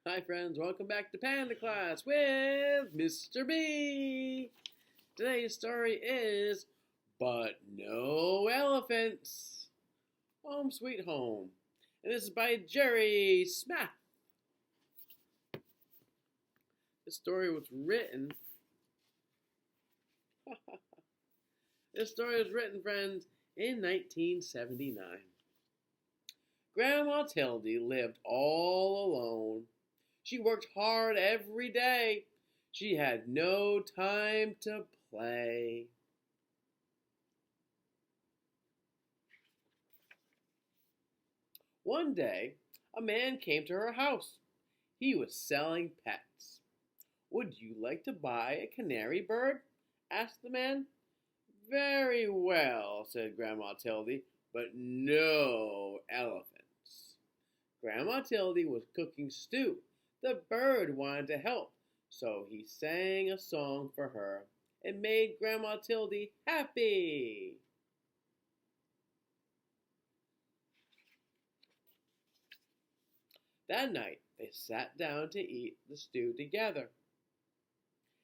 Hi friends, welcome back to Panda Class with Mr. B. Today's story is But No Elephants. Home Sweet Home. And this is by Jerry Smath. This story was written friends, in 1979. Grandma Tildy lived all alone. She worked hard every day. She had no time to play. One day, a man came to her house. He was selling pets. "Would you like to buy a canary bird?" asked the man. "Very well," said Grandma Tildy, "but no elephants." Grandma Tildy was cooking stew. The bird wanted to help, so he sang a song for her. It made Grandma Tildy happy. That night, they sat down to eat the stew together,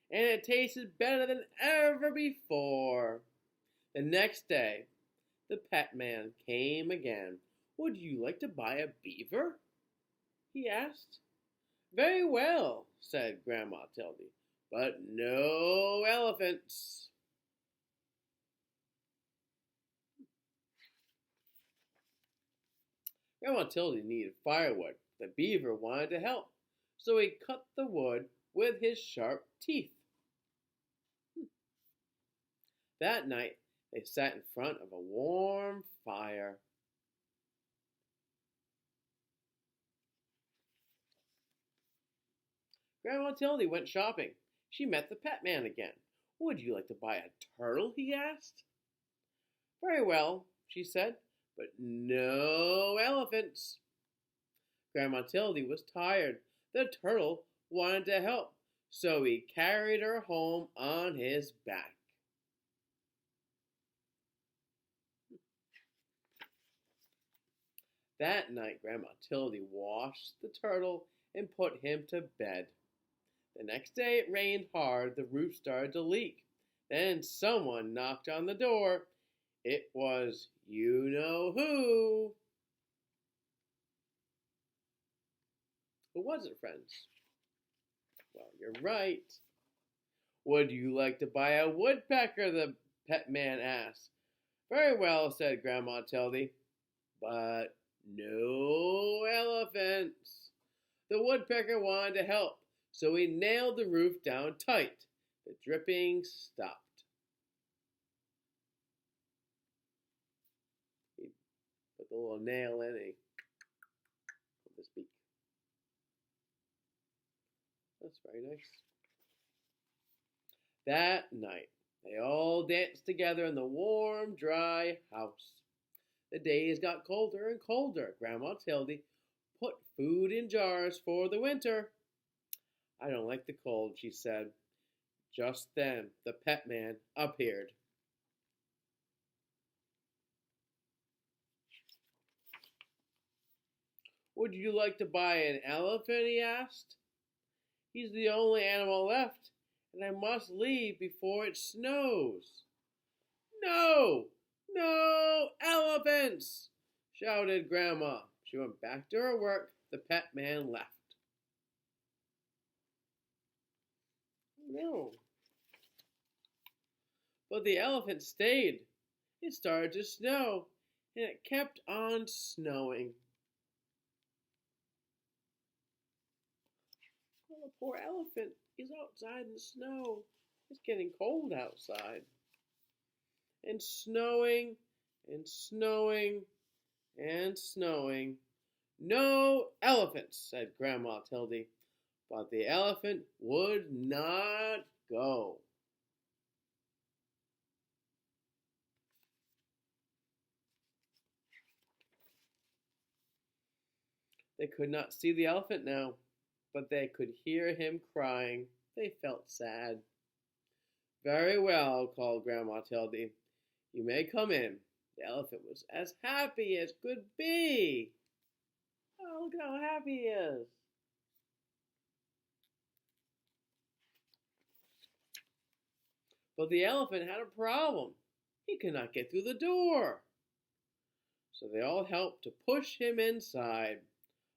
and it tasted better than ever before. The next day, the pet man came again. "Would you like to buy a beaver?" he asked. "Very well," said Grandma Tildy, "but no elephants." Grandma Tildy needed firewood. The beaver wanted to help, so he cut the wood with his sharp teeth. That night, they sat in front of a warm fire. Grandma Tildy went shopping. She met the pet man again. "Would you like to buy a turtle?" he asked. "Very well," she said, "but no elephants." Grandma Tildy was tired. The turtle wanted to help, so he carried her home on his back. That night, Grandma Tildy washed the turtle and put him to bed. The next day it rained hard. The roof started to leak. Then someone knocked on the door. It was you-know-who. Who was it, friends? Well, you're right. "Would you like to buy a woodpecker?" the pet man asked. "Very well," said Grandma Tildy, "but no elephants." The woodpecker wanted to help, so he nailed the roof down tight. The dripping stopped. He put the little nail in and he put his beak. That's very nice. That night, they all danced together in the warm, dry house. The days got colder and colder. Grandma Tildy put food in jars for the winter. "I don't like the cold," she said. Just then, the pet man appeared. "Would you like to buy an elephant?" he asked. "He's the only animal left, and I must leave before it snows." "No! No elephants!" shouted Grandma. She went back to her work. The pet man left. No. But the elephant stayed. It started to snow, and it kept on snowing. Well, the poor elephant is outside in the snow. It's getting cold outside. And snowing, and snowing, and snowing. "No elephants," said Grandma Tildy. But the elephant would not go. They could not see the elephant now, but they could hear him crying. They felt sad. "Very well," called Grandma Tildy. "You may come in." The elephant was as happy as could be. Oh, look at how happy he is. But the elephant had a problem. He could not get through the door. So they all helped to push him inside.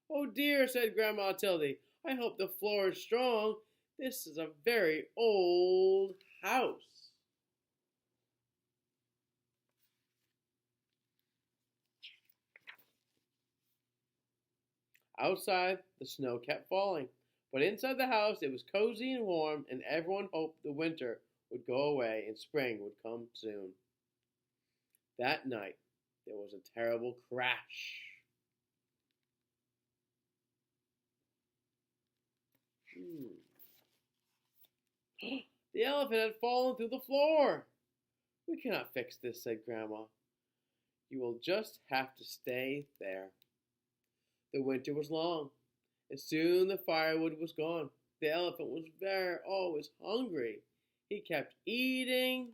"Oh dear," said Grandma Tildy. "I hope the floor is strong. This is a very old house." Outside, the snow kept falling, but inside the house it was cozy and warm, and everyone hoped the winter would go away and spring would come soon. That night, there was a terrible crash. The elephant had fallen through the floor. "We cannot fix this," said Grandma. "You will just have to stay there." The winter was long, and soon the firewood was gone. The elephant was always hungry. He kept eating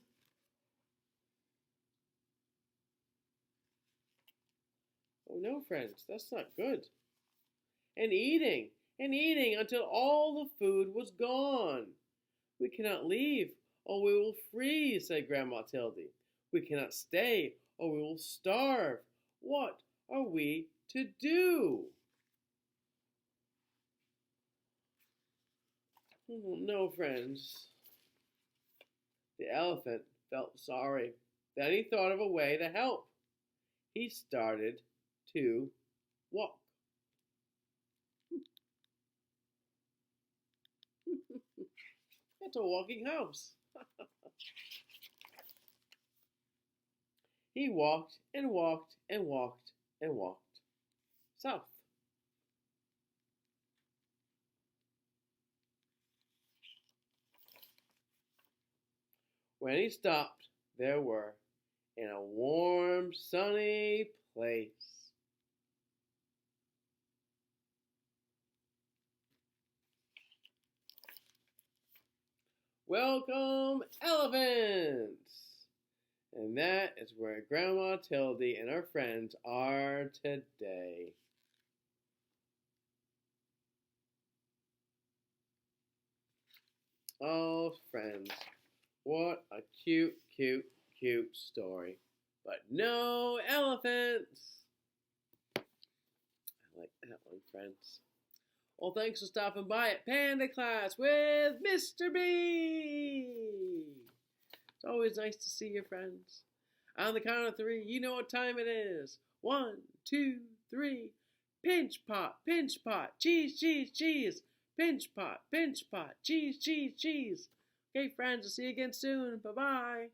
Oh no, friends, that's not good. And eating until all the food was gone. "We cannot leave, or we will freeze," said Grandma Tildy. "We cannot stay, or we will starve. What are we to do?" Oh, no, friends. The elephant felt sorry. Then he thought of a way to help. He started to walk. It's a walking house. He walked and walked and walked and walked south. When he stopped, there were, in a warm, sunny place. "Welcome, elephants!" And that is where Grandma Tildy and her friends are today. Oh, friends, what a cute, cute, cute story. But no elephants! I like that one, friends. Well, thanks for stopping by at Panda Class with Mr. B. It's always nice to see you, friends. On the count of 3, you know what time it is. 1, 2, 3. Pinch pot, cheese, cheese, cheese. Pinch pot, cheese, cheese, cheese. Okay, friends, I'll see you again soon. Bye-bye.